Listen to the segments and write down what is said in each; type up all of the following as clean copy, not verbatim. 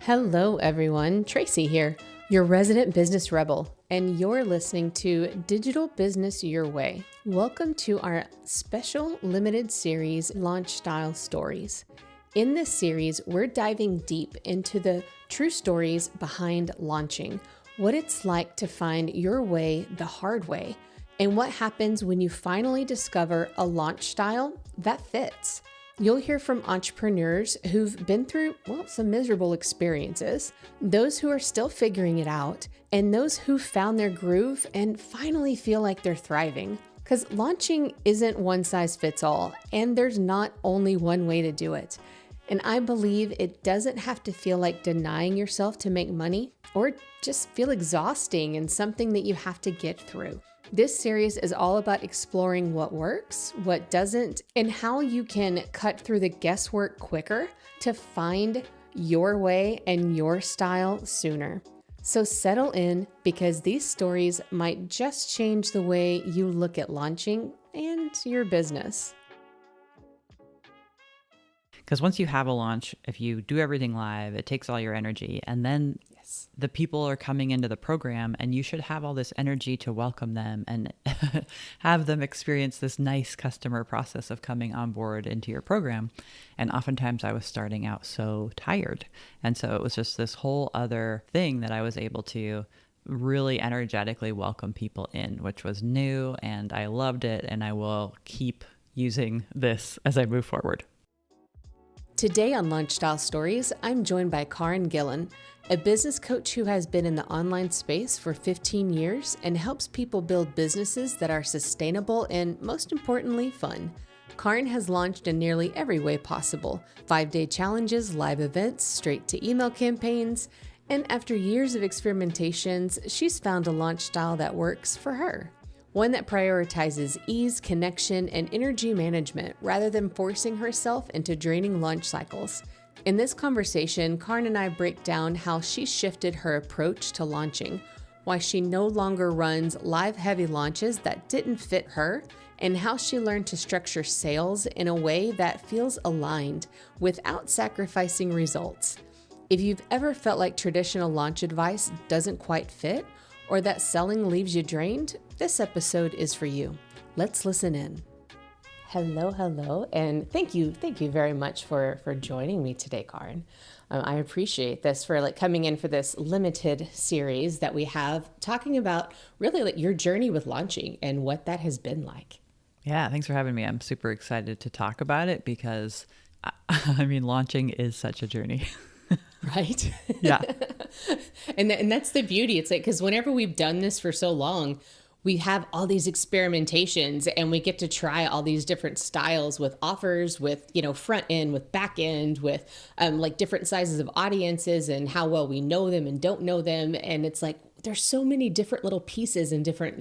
Hello, everyone. Tracy here, your resident business rebel, and you're listening to Digital Business Your Way. Welcome to our special limited series, Launch Style Stories. In this series, we're diving deep into the true stories behind launching, what it's like to find your way the hard way, and what happens when you finally discover a launch style that fits. You'll hear from entrepreneurs who've been through, some miserable experiences, those who are still figuring it out, and those who found their groove and finally feel like they're thriving. Because launching isn't one size fits all, and there's not only one way to do it. And I believe it doesn't have to feel like denying yourself to make money or just feel exhausting and something that you have to get through. This series is all about exploring what works, what doesn't, and how you can cut through the guesswork quicker to find your way and your style sooner. So settle in, because these stories might just change the way you look at launching and your business. Because once you have a launch, if you do everything live, it takes all your energy. And then the people are coming into the program, and you should have all this energy to welcome them and have them experience this nice customer process of coming on board into your program. And oftentimes I was starting out so tired. And so it was just this whole other thing that I was able to really energetically welcome people in, which was new, and I loved it. And I will keep using this as I move forward. Today on Launch Style Stories, I'm joined by Caryn Gillen, a business coach who has been in the online space for 15 years and helps people build businesses that are sustainable and, most importantly, fun. Caryn has launched in nearly every way possible: 5-day challenges, live events, straight-to-email campaigns, and after years of experimentations, she's found a launch style that works for her. One that prioritizes ease, connection, and energy management rather than forcing herself into draining launch cycles. In this conversation, Caryn and I break down how she shifted her approach to launching, why she no longer runs live heavy launches that didn't fit her, and how she learned to structure sales in a way that feels aligned without sacrificing results. If you've ever felt like traditional launch advice doesn't quite fit, or that selling leaves you drained, this episode is for you. Let's listen in. Hello, and thank you very much for joining me today, Caryn. I appreciate this, for coming in for this limited series that we have, talking about really your journey with launching and what that has been like. Yeah, thanks for having me. I'm super excited to talk about it because, launching is such a journey. Right? Yeah. and that's the beauty. It's because whenever we've done this for so long, we have all these experimentations and we get to try all these different styles with offers, with, front end, with back end, with different sizes of audiences and how well we know them and don't know them. And it's there's so many different little pieces and different,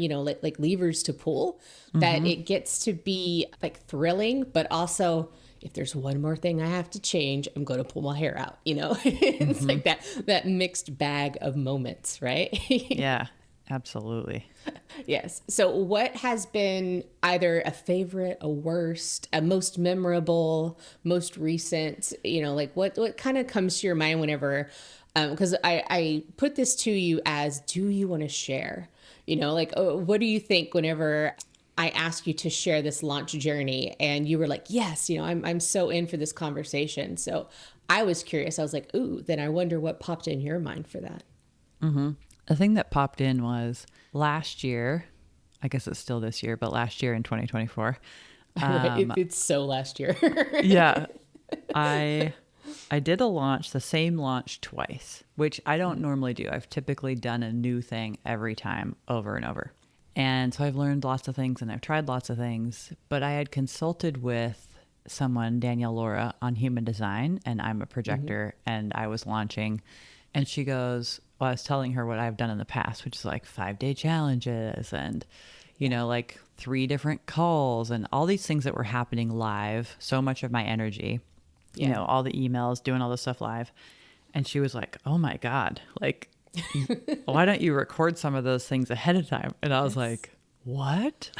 levers to pull that it gets to be thrilling, but also, if there's one more thing I have to change, I'm going to pull my hair out, It's like that mixed bag of moments, right? Yeah, absolutely. Yes. So what has been either a favorite, a worst, a most memorable, most recent, what kind of comes to your mind whenever, because I put this to you as, do you want to share? What do you think whenever I asked you to share this launch journey and you were like, yes, I'm so in for this conversation. So I was curious. I was like, ooh, then I wonder what popped in your mind for that. Mm-hmm. The thing that popped in was last year, I guess it's still this year, but last year in 2024. It's so last year. Yeah. I did a launch, the same launch twice, which I don't normally do. I've typically done a new thing every time over and over. And so I've learned lots of things and I've tried lots of things, but I had consulted with someone, Danielle Laura, on human design, and I'm a projector and I was launching, and she goes, well, I was telling her what I've done in the past, which is 5-day challenges and, 3 different calls and all these things that were happening live, so much of my energy, all the emails, doing all this stuff live. And she was like, oh my God, why don't you record some of those things ahead of time? And I was like, what?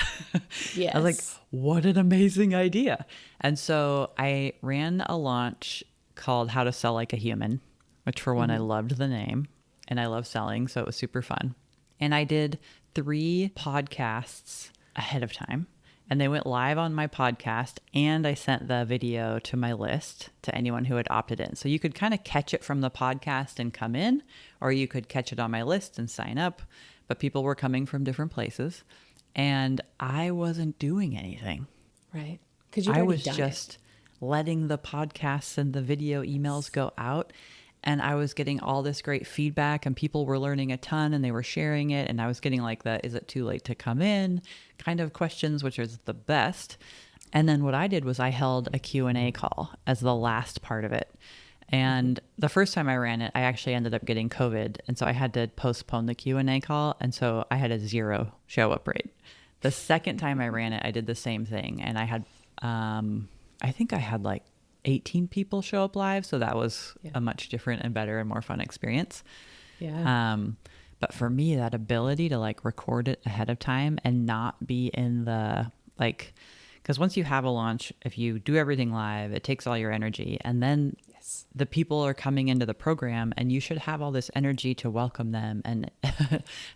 Yes. I was like, what an amazing idea. And so I ran a launch called How to Sell Like a Human. which for one, I loved the name and I love selling. So it was super fun. And I did 3 podcasts ahead of time. And they went live on my podcast, and I sent the video to my list to anyone who had opted in. So you could kind of catch it from the podcast and come in, or you could catch it on my list and sign up. But people were coming from different places, and I wasn't doing anything. Right. Because I was just letting the podcasts and the video emails go out. And I was getting all this great feedback, and people were learning a ton, and they were sharing it. And I was getting like the, is it too late to come in kind of questions, which is the best. And then what I did was I held a Q&A call as the last part of it. And the first time I ran it, I actually ended up getting COVID. And so I had to postpone the Q&A call. And so I had a 0 show up rate. The second time I ran it, I did the same thing. And I had, I think I had like 18 people show up live. So that was a much different and better and more fun experience. Yeah. But for me, that ability to like record it ahead of time and not be in the like, because once you have a launch, if you do everything live, it takes all your energy. And then the people are coming into the program, and you should have all this energy to welcome them and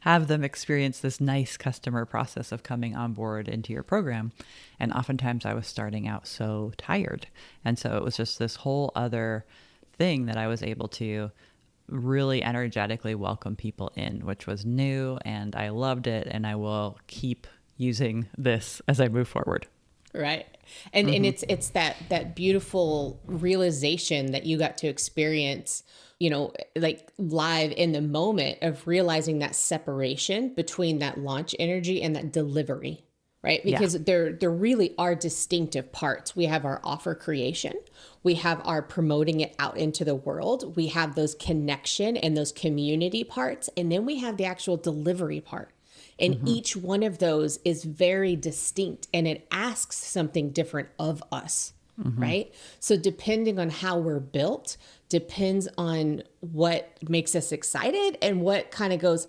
have them experience this nice customer process of coming on board into your program. And oftentimes I was starting out so tired. And so it was just this whole other thing that I was able to really energetically welcome people in, which was new, and I loved it. And I will keep using this as I move forward. Right. And and it's that beautiful realization that you got to experience, you know, like live in the moment of realizing that separation between that launch energy and that delivery, right? Because there really are distinctive parts. We have our offer creation, we have our promoting it out into the world, we have those connection and those community parts, and then we have the actual delivery part. And each one of those is very distinct, and it asks something different of us, right? So depending on how we're built, depends on what makes us excited and what kind of goes,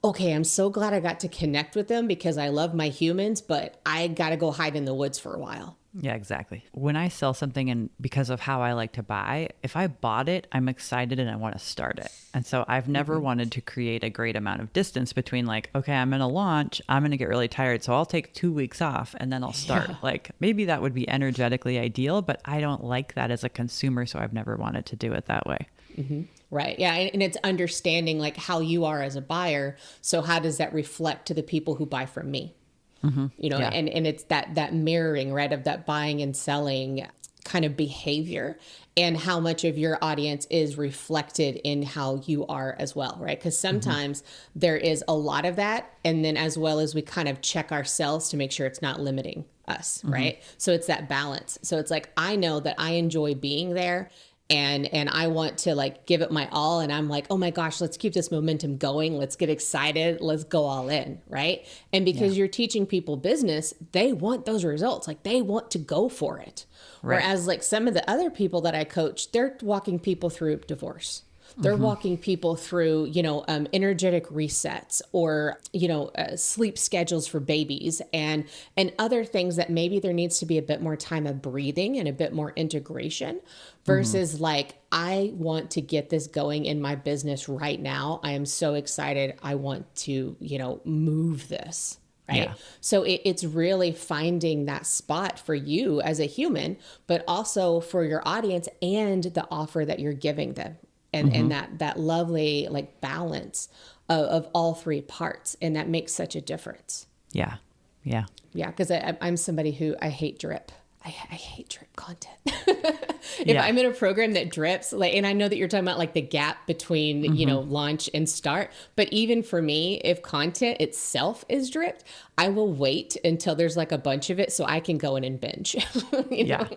okay, I'm so glad I got to connect with them because I love my humans, but I got to go hide in the woods for a while. Yeah, exactly. When I sell something, and because of how I like to buy, if I bought it, I'm excited and I want to start it. And so I've never wanted to create a great amount of distance between like, okay, I'm going to launch, I'm going to get really tired, so I'll take 2 weeks off and then I'll start. Yeah. Like maybe that would be energetically ideal, but I don't like that as a consumer, so I've never wanted to do it that way. Right. Yeah. And it's understanding like how you are as a buyer. So how does that reflect to the people who buy from me? You know, and it's that mirroring, right, of that buying and selling kind of behavior, and how much of your audience is reflected in how you are as well, right? Because sometimes there is a lot of that, and then as well as we kind of check ourselves to make sure it's not limiting us, right? So it's that balance. So it's like, I know that I enjoy being there, and I want to like give it my all. And I'm like, oh my gosh, let's keep this momentum going. Let's get excited. Let's go all in. Right. And because you're teaching people business, they want those results. Like they want to go for it. Right. Whereas like some of the other people that I coach, they're walking people through divorce. They're walking people through, you know, energetic resets, or, you know, sleep schedules for babies, and other things that maybe there needs to be a bit more time of breathing and a bit more integration versus like, I want to get this going in my business right now. I am so excited. I want to, you know, move this. Right. Yeah. So it's really finding that spot for you as a human, but also for your audience and the offer that you're giving them. And that lovely like balance of all 3 parts. And that makes such a difference. Yeah. Yeah. Yeah. Because I'm somebody who I hate drip. I hate drip content. If I'm in a program that drips, like, and I know that you're talking about like the gap between, you know, launch and start, but even for me, if content itself is dripped, I will wait until there's like a bunch of it so I can go in and binge. You know?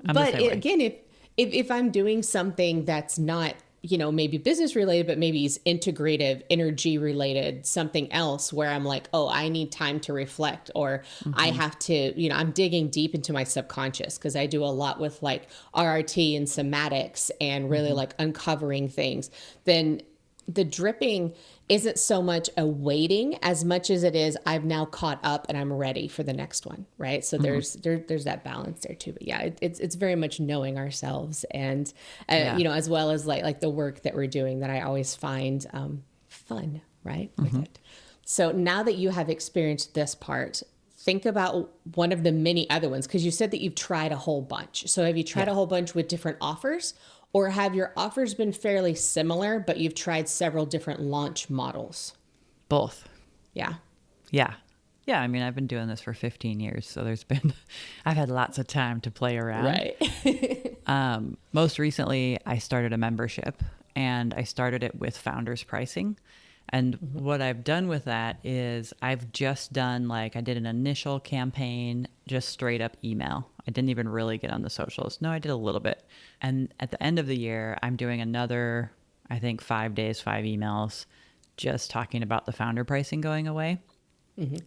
But again, if I'm doing something that's not, you know, maybe business related, but maybe it's integrative, energy related, something else where I'm like, oh, I need time to reflect, or I have to, you know, I'm digging deep into my subconscious because I do a lot with like RRT and somatics and really like uncovering things. Then the dripping isn't so much a waiting as much as it is I've now caught up and I'm ready for the next one, right? So there's that balance there too. But yeah, it's very much knowing ourselves and you know, as well as like the work that we're doing that I always find fun, right, with it. So now that you have experienced this part, think about one of the many other ones, because you said that you've tried a whole bunch. So have you tried a whole bunch with different offers, or have your offers been fairly similar, but you've tried several different launch models? Both. Yeah. Yeah. Yeah. I mean, I've been doing this for 15 years. So I've had lots of time to play around. Right. Most recently, I started a membership, and I started it with founders pricing. And what I've done with that is I've just done I did an initial campaign, just straight up email. I didn't even really get on the socials. No, I did a little bit. And at the end of the year, I'm doing another, I think 5 days, 5 emails, just talking about the founder pricing going away.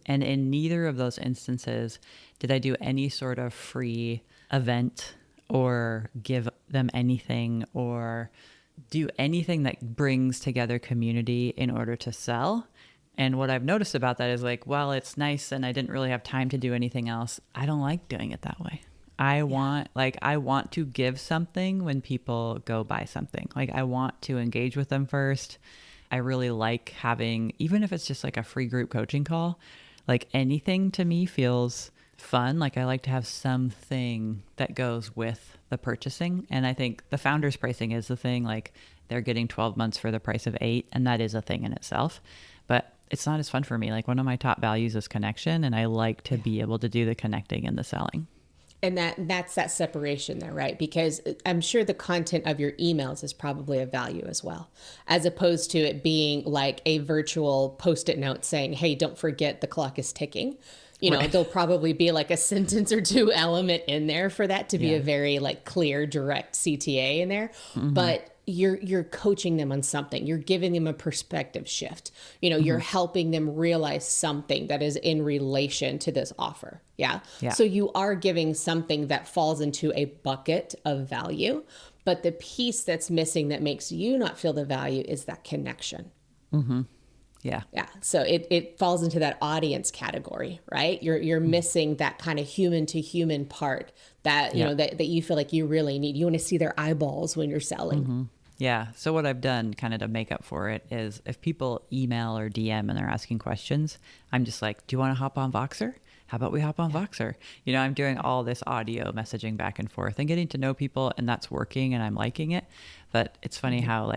And in neither of those instances did I do any sort of free event or give them anything or do anything that brings together community in order to sell. And what I've noticed about that is while it's nice and I didn't really have time to do anything else, I don't like doing it that way. I want to give something when people go buy something. I want to engage with them first. I really like having, even if it's just a free group coaching call, anything to me feels fun. I like to have something that goes with the purchasing. And I think the founders pricing is the thing. They're getting 12 months for the price of 8, and that is a thing in itself. But it's not as fun for me. One of my top values is connection, and I like to be able to do the connecting and the selling. And that's that separation there, right? Because I'm sure the content of your emails is probably of value as well, as opposed to it being like a virtual Post-it note saying, hey, don't forget the clock is ticking. You know, there'll probably be a sentence or two element in there for that to be a very clear, direct CTA in there. But you're coaching them on something. You're giving them a perspective shift. You know, you're helping them realize something that is in relation to this offer. Yeah. So you are giving something that falls into a bucket of value, but the piece that's missing that makes you not feel the value is that connection. Yeah. Yeah. So it falls into that audience category, right? You're missing that kind of human to human part that, you know, that you feel like you really need. You want to see their eyeballs when you're selling. Yeah. So what I've done kind of to make up for it is if people email or DM and they're asking questions, I'm just do you want to hop on Voxer? How about we hop on Voxer? You know, I'm doing all this audio messaging back and forth and getting to know people, and that's working and I'm liking it. But it's funny how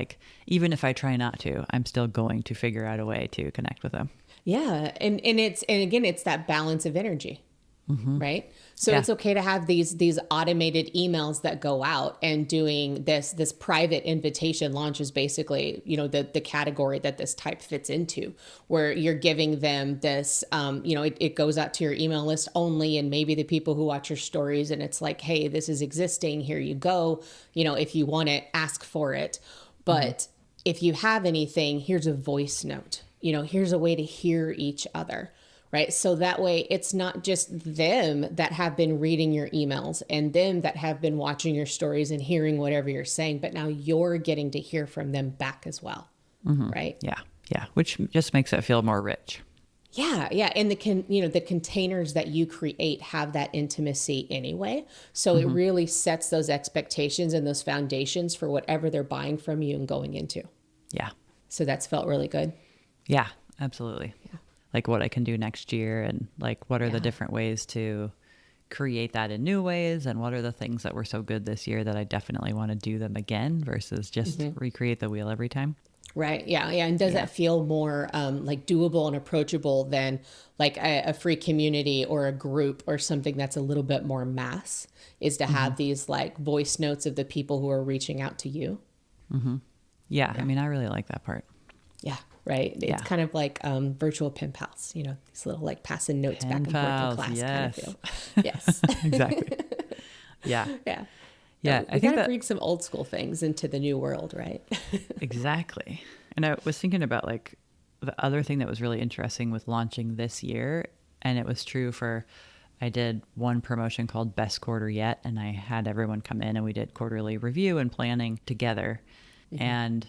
even if I try not to, I'm still going to figure out a way to connect with them. Yeah. And again, it's that balance of energy. Right. So it's okay to have these automated emails that go out, and doing this private invitation launch is basically, you know, the category that this type fits into, where you're giving them this, you know, it goes out to your email list only, and maybe the people who watch your stories, and it's hey, this is existing. Here you go. You know, if you want it, ask for it. But if you have anything, here's a voice note. You know, here's a way to hear each other. Right. So that way it's not just them that have been reading your emails and them that have been watching your stories and hearing whatever you're saying, but now you're getting to hear from them back as well. Right. Yeah. Yeah. Which just makes it feel more rich. Yeah. Yeah. And the containers that you create have that intimacy anyway. So it really sets those expectations and those foundations for whatever they're buying from you and going into. Yeah. So that's felt really good. Yeah, absolutely. Yeah. What I can do next year, and what are the different ways to create that in new ways, and what are the things that were so good this year that I definitely want to do them again versus just recreate the wheel every time. Right. Yeah. Yeah. And does that feel more doable and approachable than a free community or a group or something that's a little bit more mass, is to have these voice notes of the people who are reaching out to you? Yeah. I mean, I really like that part. Yeah. Right. It's kind of like virtual pen pals, you know, these little passing notes back and forth in class kind of feel. Yes. Exactly. Yeah. Yeah. Yeah. I think that bring some old school things into the new world, right? Exactly. And I was thinking about the other thing that was really interesting with launching this year, and it was true for, I did one promotion called Best Quarter Yet, and I had everyone come in and we did quarterly review and planning together. And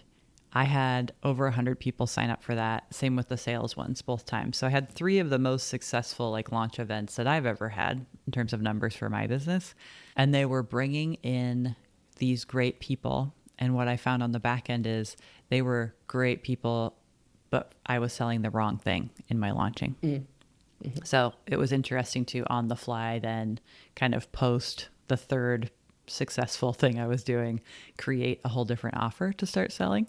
I had over 100 people sign up for that. Same with the sales ones, both times. So I had 3 of the most successful like launch events that I've ever had in terms of numbers for my business. And they were bringing in these great people. And what I found on the back end is they were great people, but I was selling the wrong thing in my launching. Mm-hmm. So it was interesting to on the fly then kind of post the third successful thing I was doing, create a whole different offer to start selling.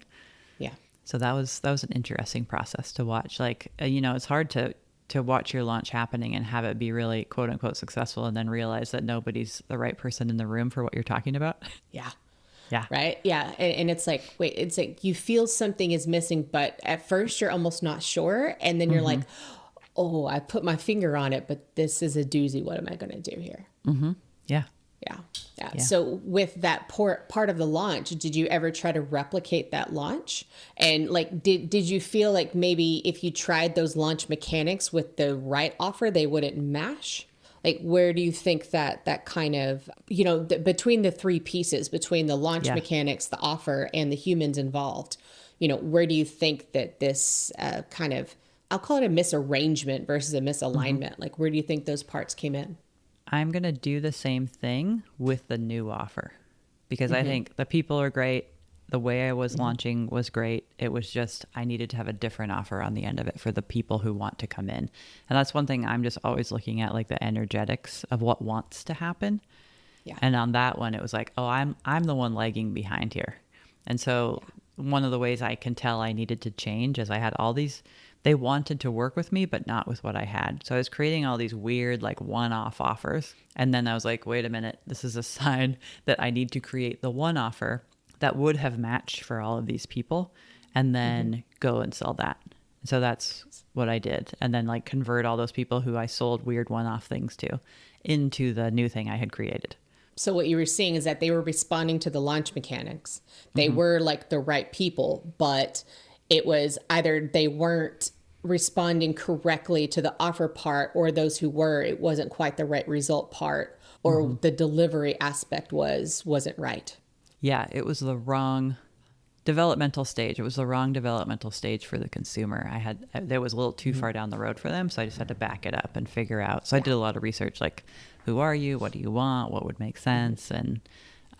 Yeah. So that was an interesting process to watch. Like, it's hard to watch your launch happening and have it be really quote unquote successful and then realize that nobody's the right person in the room for what you're talking about. Yeah. Yeah. Right. Yeah. And it's like, wait, it's like you feel something is missing, but at first you're almost not sure. And then you're like, oh, I put my finger on it, but this is a doozy. What am I going to do here? Mm-hmm. Yeah. Yeah. So with that part of the launch, did you ever try to replicate that launch? And like, did you feel like maybe if you tried those launch mechanics with the right offer, they wouldn't mash? Like, where do you think that kind of, between the 3 pieces, between the launch mechanics, the offer, and the humans involved, where do you think that this kind of, I'll call it a misarrangement versus a misalignment? Like, where do you think those parts came in? I'm going to do the same thing with the new offer because I think the people are great. The way I was launching was great. It was just, I needed to have a different offer on the end of it for the people who want to come in. And that's one thing I'm just always looking at, like the energetics of what wants to happen. Yeah. And on that one, it was like, oh, I'm the one lagging behind here. And so one of the ways I can tell I needed to change is I had all these, they wanted to work with me, but not with what I had. So I was creating all these weird, like one-off offers. And then I was like, wait a minute, this is a sign that I need to create the one offer that would have matched for all of these people and then go and sell that. So that's what I did. And then like convert all those people who I sold weird one-off things to into the new thing I had created. So what you were seeing is that they were responding to the launch mechanics. They were like the right people, but it was either they weren't responding correctly to the offer part, or those who were, it wasn't quite the right result part, or the delivery aspect wasn't right. Yeah, it was the wrong developmental stage. It was the wrong developmental stage for the consumer. That was a little too far down the road for them, so I just had to back it up and figure out. So I did a lot of research, like, who are you? What do you want? What would make sense? And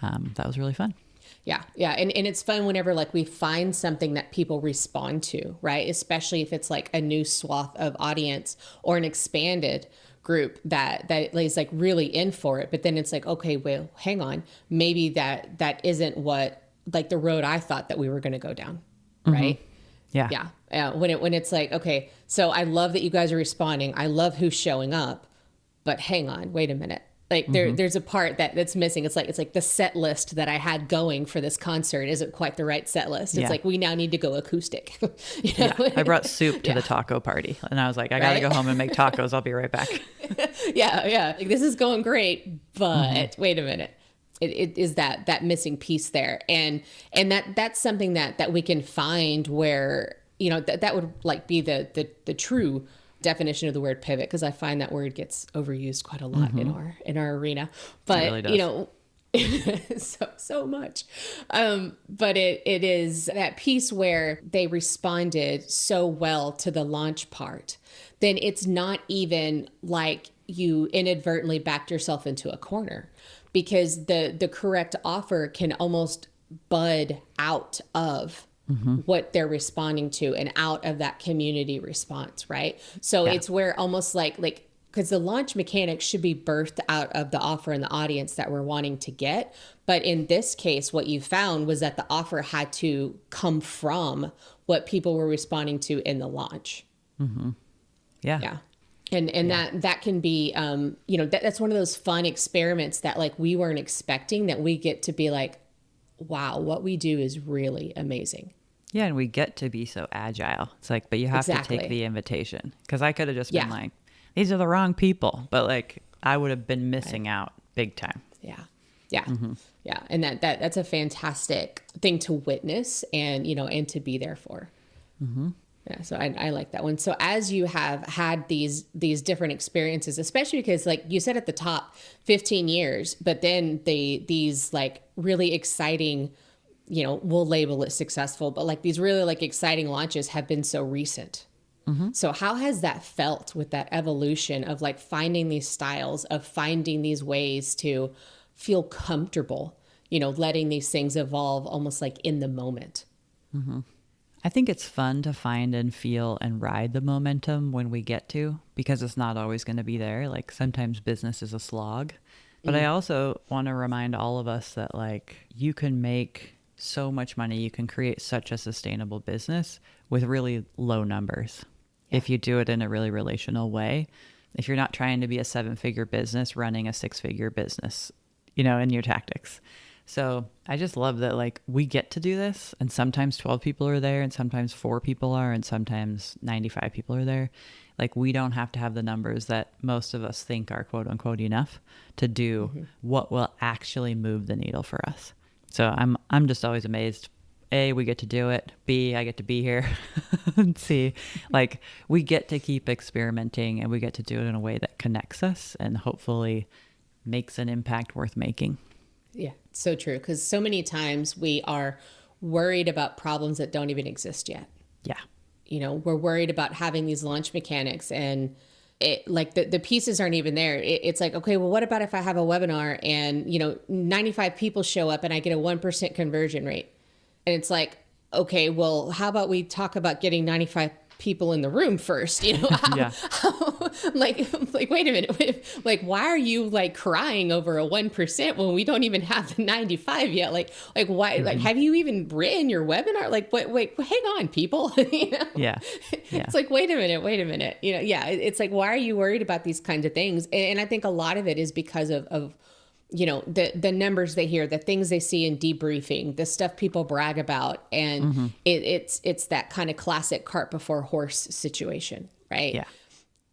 that was really fun. Yeah. And it's fun whenever like we find something that people respond to, right? Especially if it's like a new swath of audience or an expanded group that is like really in for it. But then it's like, okay, well, hang on. Maybe that isn't what like the road I thought that we were going to go down. Right. Yeah. When it's like, okay, so I love that you guys are responding. I love who's showing up, but hang on, wait a minute. Like there's a part that's missing. It's like the set list that I had going for this concert isn't quite the right set list. It's like, we now need to go acoustic. I brought soup to the taco party and I was like, I got to go home and make tacos. I'll be right back. Yeah. Like, this is going great, but wait a minute. It is that missing piece there. And that's something that we can find where, that would like be the true definition of the word pivot, because I find that word gets overused quite a lot in our arena, but it really does. so much. But it is that piece where they responded so well to the launch part, then it's not even like you inadvertently backed yourself into a corner, because the correct offer can almost bud out of what they're responding to and out of that community response, right? So it's where almost like, because the launch mechanics should be birthed out of the offer and the audience that we're wanting to get. But in this case, what you found was that the offer had to come from what people were responding to in the launch. Yeah. And that can be, that's one of those fun experiments that like we weren't expecting, that we get to be like, wow, what we do is really amazing. Yeah, and we get to be so agile. It's like, but you have to take the invitation. Because I could have just been like, these are the wrong people. But like, I would have been missing out big time. Yeah. And that's a fantastic thing to witness and, and to be there for. Yeah, so I like that one. So as you have had these different experiences, especially because like you said at the top, 15 years, but then these like really exciting we'll label it successful, but like these really like exciting launches have been so recent. So how has that felt with that evolution of like finding these styles, of finding these ways to feel comfortable, letting these things evolve almost like in the moment? I think it's fun to find and feel and ride the momentum when we get to, because it's not always going to be there. Like sometimes business is a slog. But I also want to remind all of us that like you can make so much money, you can create such a sustainable business with really low numbers. If you do it in a really relational way. If you're not trying to be a 7-figure business running a 6-figure business, in your tactics. So I just love that like we get to do this, and sometimes 12 people are there and sometimes 4 people are and sometimes 95 people are there. Like we don't have to have the numbers that most of us think are quote unquote enough to do what will actually move the needle for us. So I'm just always amazed. A, we get to do it. B, I get to be here. And C, like we get to keep experimenting and we get to do it in a way that connects us and hopefully makes an impact worth making. Yeah, so true. Because so many times we are worried about problems that don't even exist yet. Yeah. We're worried about having these launch mechanics and it like the pieces aren't even there. It's like, okay, well, what about if I have a webinar and, 95 people show up and I get a 1% conversion rate? And it's like, okay, well, how about we talk about getting 95 people in the room first? Like, wait a minute. Like, why are you like crying over a 1% when we don't even have the 95 yet? Like why, like, have you even written your webinar? Like, wait, hang on, people. Yeah. It's like, wait a minute. It's like, why are you worried about these kinds of things? And I think a lot of it is because of the numbers they hear, the things they see in debriefing, the stuff people brag about. And it's that kind of classic cart before horse situation, right? Yeah.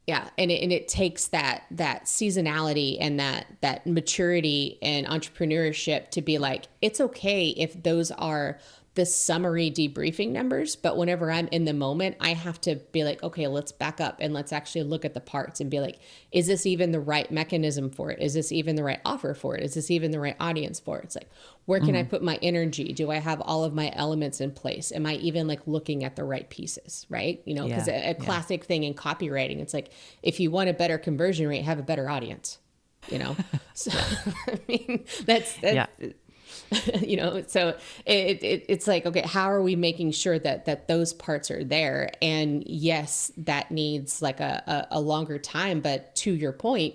Yeah. And it takes that seasonality and that maturity and entrepreneurship to be like, it's okay if those are the summary debriefing numbers, but whenever I'm in the moment, I have to be like, okay, let's back up and let's actually look at the parts and be like, is this even the right mechanism for it? Is this even the right offer for it? Is this even the right audience for it? It's like, where can I put my energy? Do I have all of my elements in place? Am I even like looking at the right pieces? Right. Because a classic thing in copywriting, it's like, if you want a better conversion rate, have a better audience, So, I mean, that's so it's like, okay, how are we making sure that those parts are there? And yes, that needs like a longer time, but to your point,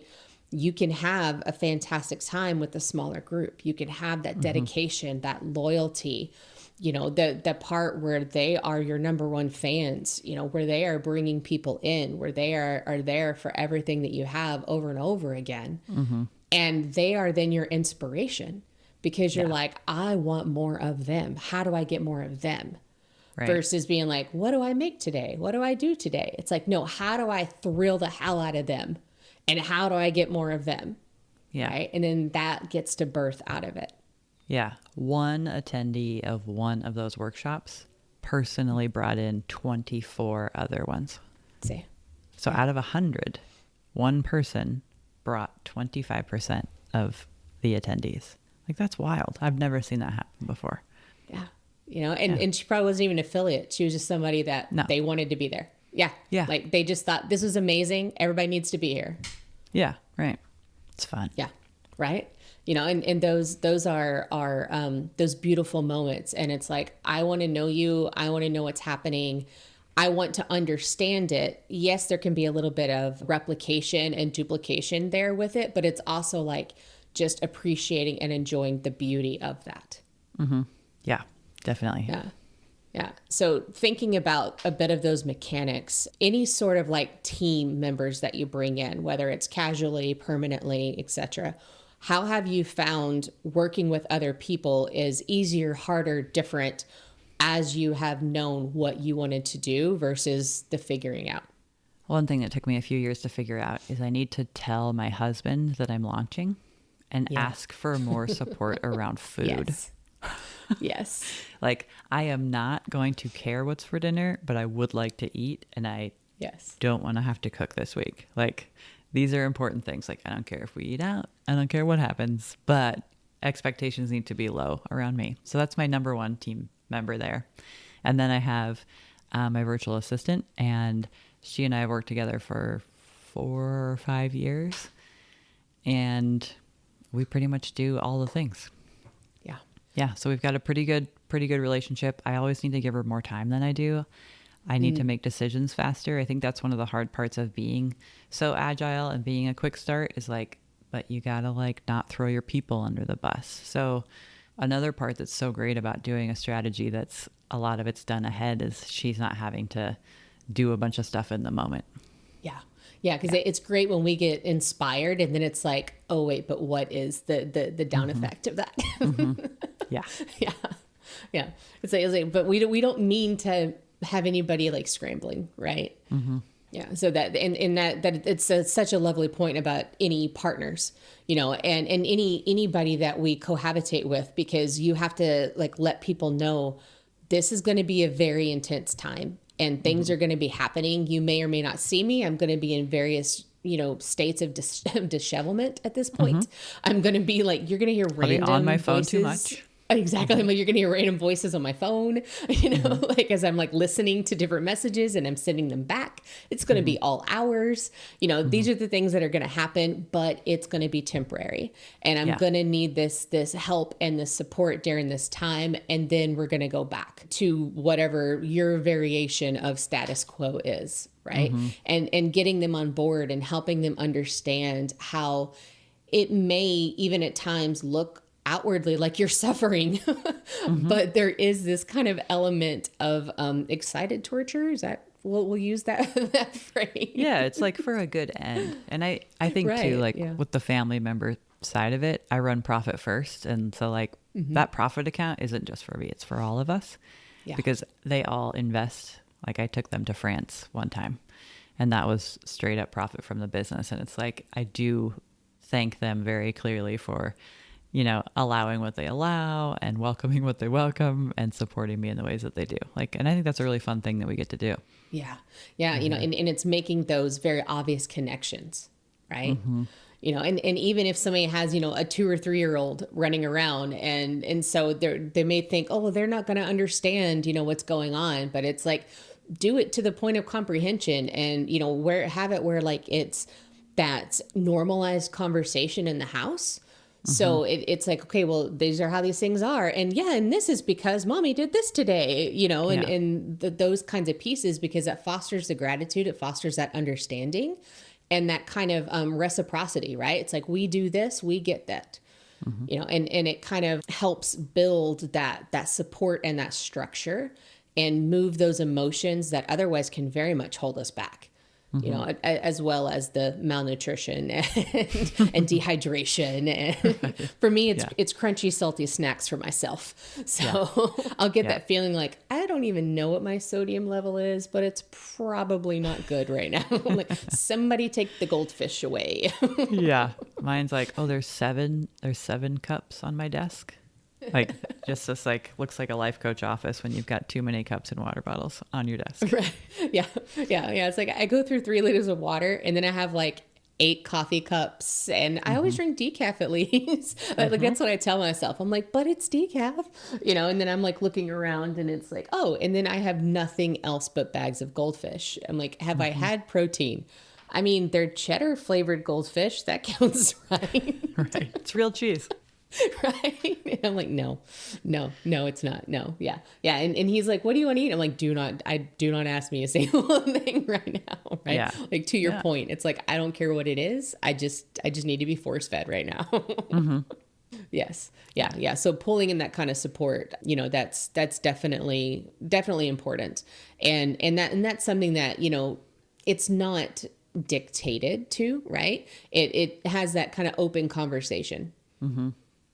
you can have a fantastic time with a smaller group. You can have that dedication, that loyalty, the part where they are your number one fans, where they are bringing people in, where they are there for everything that you have over and over again. And they are then your inspiration. Because you're like, I want more of them. How do I get more of them? Right. Versus being like, what do I make today? What do I do today? It's like, no, how do I thrill the hell out of them? And how do I get more of them? Yeah. Right? And then that gets to birth out of it. Yeah. One attendee of one of those workshops personally brought in 24 other ones. See. So out of 100, one person brought 25% of the attendees. Like, that's wild. I've never seen that happen before. Yeah. And she probably wasn't even an affiliate. She was just somebody that they wanted to be there. Yeah. Yeah. Like they just thought this was amazing. Everybody needs to be here. Yeah. Right. It's fun. Yeah. Right. And those are those beautiful moments. And it's like, I want to know you. I want to know what's happening. I want to understand it. Yes, there can be a little bit of replication and duplication there with it, but it's also like, just appreciating and enjoying the beauty of that. Yeah, definitely. Yeah. So thinking about a bit of those mechanics, any sort of like team members that you bring in, whether it's casually, permanently, etc. How have you found working with other people is easier, harder, different as you have known what you wanted to do versus the figuring out? One thing that took me a few years to figure out is I need to tell my husband that I'm launching and ask for more support around food. Yes. Like, I am not going to care what's for dinner, but I would like to eat, and I don't want to have to cook this week. Like, these are important things. Like, I don't care if we eat out. I don't care what happens, but expectations need to be low around me. So that's my number one team member there. And then I have my virtual assistant, and she and I have worked together for 4 or 5 years, and we pretty much do all the things. Yeah. Yeah. So we've got a pretty good relationship. I always need to give her more time than I do. I need to make decisions faster. I think that's one of the hard parts of being so agile and being a quick start is like, but you gotta like not throw your people under the bus. So another part that's so great about doing a strategy that's a lot of it's done ahead is she's not having to do a bunch of stuff in the moment. Yeah. Yeah. Cause it's great when we get inspired and then it's like, oh wait, but what is the down effect of that? Yeah. Yeah. Yeah. It's like, but we don't mean to have anybody like scrambling. Right. Yeah. So that, and that it's such a lovely point about any partners, you know, and anybody that we cohabitate with, because you have to like let people know this is going to be a very intense time and things are going to be happening. You may or may not see me. I'm going to be in various, you know, states of dishevelment at this point. I'm going to be like, you're going to hear random I'll be on my phone voices. too much. Exactly. I'm like, you're going to hear random voices on my phone, you know, like as I'm like listening to different messages and I'm sending them back. It's going to be all hours. You know, these are the things that are going to happen, but it's going to be temporary. And I'm going to need this help and this support during this time. And then we're going to go back to whatever your variation of status quo is. Right. And getting them on board and helping them understand how it may even at times look outwardly like you're suffering, but there is this kind of element of excited torture. Is that we'll use that phrase? Yeah, it's like for a good end. And I think too, like with the family member side of it, I run profit first, and so like that profit account isn't just for me; it's for all of us, because they all invest. Like I took them to France one time, and that was straight up profit from the business. And it's like I do thank them very clearly for, you know, allowing what they allow and welcoming what they welcome and supporting me in the ways that they do. Like, and I think that's a really fun thing that we get to do. Yeah. Yeah. You know, and it's making those very obvious connections, right? You know, and even if somebody has, you know, a 2 or 3 year old running around and so they may think, oh, well, they're not going to understand, you know, what's going on, but it's like, do it to the point of comprehension and, you know, have it where like it's that normalized conversation in the house. So it's like, okay, well, these are how these things are. And and this is because mommy did this today, you know, and those kinds of pieces, because that fosters the gratitude. It fosters that understanding and that kind of reciprocity, right? It's like, we do this, we get that, you know, and it kind of helps build that support and that structure and move those emotions that otherwise can very much hold us back. You know, as well as the malnutrition and dehydration. And for me, it's crunchy, salty snacks for myself. So I'll get that feeling like, I don't even know what my sodium level is, but it's probably not good right now. I'm like, somebody take the goldfish away. Mine's like, oh, there's 7 cups on my desk. Like just this like looks like a life coach office when you've got too many cups and water bottles on your desk. Right. Yeah. It's like I go through 3 liters of water and then I have like 8 coffee cups and I always drink decaf at least. Like that's what I tell myself. I'm like, but it's decaf, you know, and then I'm like looking around and it's like, oh, and then I have nothing else but bags of goldfish. I'm like, have I had protein? I mean, they're cheddar flavored goldfish. That counts, right? Right. It's real cheese. Right. And I'm like, no, it's not. No. Yeah. Yeah. And he's like, what do you want to eat? I'm like, do not ask me a single thing right now. Right. Yeah. Like to your point, it's like, I don't care what it is. I just need to be force fed right now. Yes. Yeah. Yeah. So pulling in that kind of support, you know, that's definitely important. And that's something that, you know, it's not dictated to, right. It has that kind of open conversation.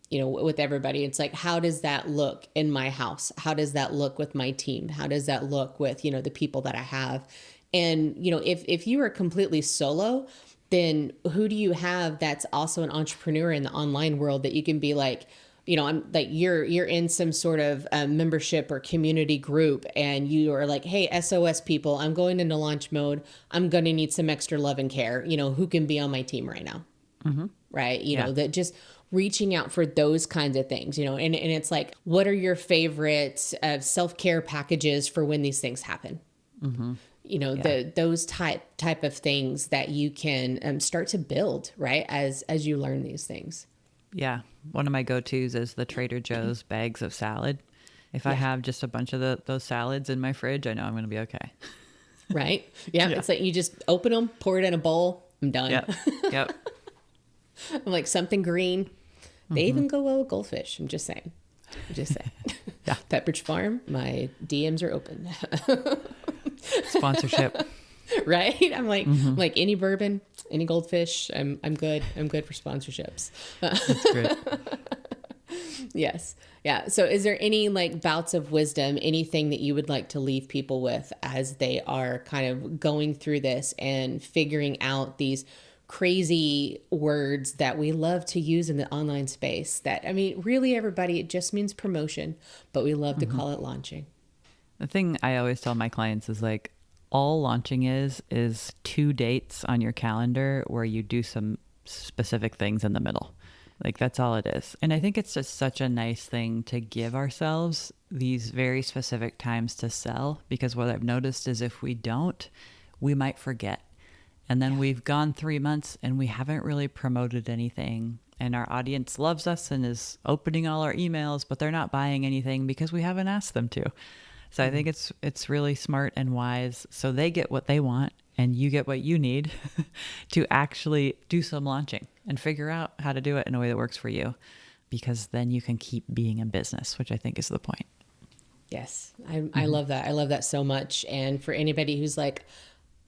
You know, with everybody. It's like, how does that look in my house? How does that look with my team? How does that look with, you know, the people that I have? And, you know, if you are completely solo, then who do you have that's also an entrepreneur in the online world that you can be like, you know, I'm like, you're in some sort of membership or community group and you are like, hey, SOS people, I'm going into launch mode. I'm going to need some extra love and care. You know, who can be on my team right now? Right. You know, that just reaching out for those kinds of things, and it's like, what are your favorite self-care packages for when these things happen? Those type of things that you can start to build, right? As you learn these things. Yeah. One of my go-tos is the Trader Joe's bags of salad. If I have just a bunch of those salads in my fridge, I know I'm going to be okay. Right? Yeah. It's like you just open them, pour it in a bowl. I'm done. Yep. I'm like, something green. They even go well with goldfish. I'm just saying. Yeah. Pepperidge Farm, my DMs are open. Sponsorship. Right? I'm like any bourbon, any goldfish, I'm good. I'm good for sponsorships. That's great. Yes. Yeah. So is there any like bouts of wisdom, anything that you would like to leave people with as they are kind of going through this and figuring out these crazy words that we love to use in the online space that, I mean, really everybody, it just means promotion, but we love to call it launching. The thing I always tell my clients is like, all launching is 2 dates on your calendar where you do some specific things in the middle. Like that's all it is. And I think it's just such a nice thing to give ourselves these very specific times to sell, because what I've noticed is if we don't, we might forget. And then we've gone 3 months and we haven't really promoted anything. And our audience loves us and is opening all our emails, but they're not buying anything because we haven't asked them to. So I think it's really smart and wise. So they get what they want and you get what you need to actually do some launching and figure out how to do it in a way that works for you, because then you can keep being in business, which I think is the point. Yes. I love that. I love that so much. And for anybody who's like,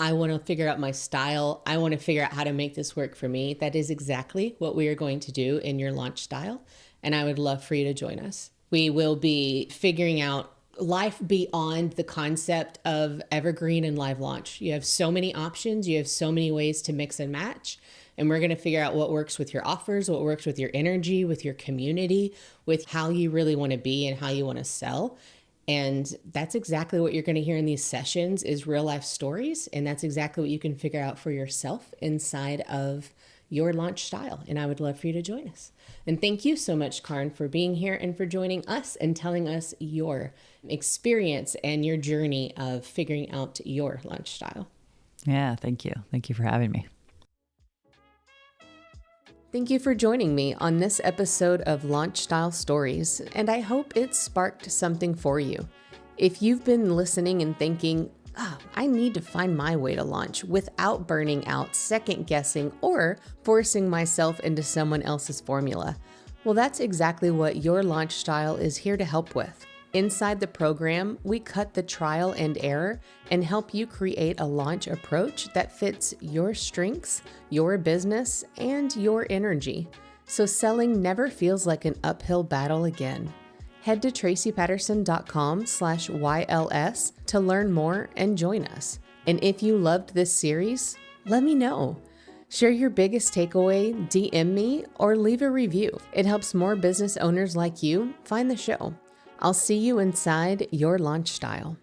I want to figure out my style, I want to figure out how to make this work for me, that is exactly what we are going to do in your launch style. And I would love for you to join us. We will be figuring out life beyond the concept of evergreen and live launch. You have so many options. You have so many ways to mix and match. And we're going to figure out what works with your offers, what works with your energy, with your community, with how you really want to be and how you want to sell. And that's exactly what you're going to hear in these sessions is real life stories. And that's exactly what you can figure out for yourself inside of your launch style. And I would love for you to join us. And thank you so much, Caryn, for being here and for joining us and telling us your experience and your journey of figuring out your launch style. Yeah, thank you. Thank you for having me. Thank you for joining me on this episode of Launch Style Stories, and I hope it sparked something for you. If you've been listening and thinking, I need to find my way to launch without burning out, second guessing, or forcing myself into someone else's formula, well, that's exactly what your launch style is here to help with. Inside the program, we cut the trial and error and help you create a launch approach that fits your strengths, your business, and your energy. So selling never feels like an uphill battle again. Head to tracypatterson.com/YLS to learn more and join us. And if you loved this series, let me know. Share your biggest takeaway, DM me, or leave a review. It helps more business owners like you find the show. I'll see you inside your launch style.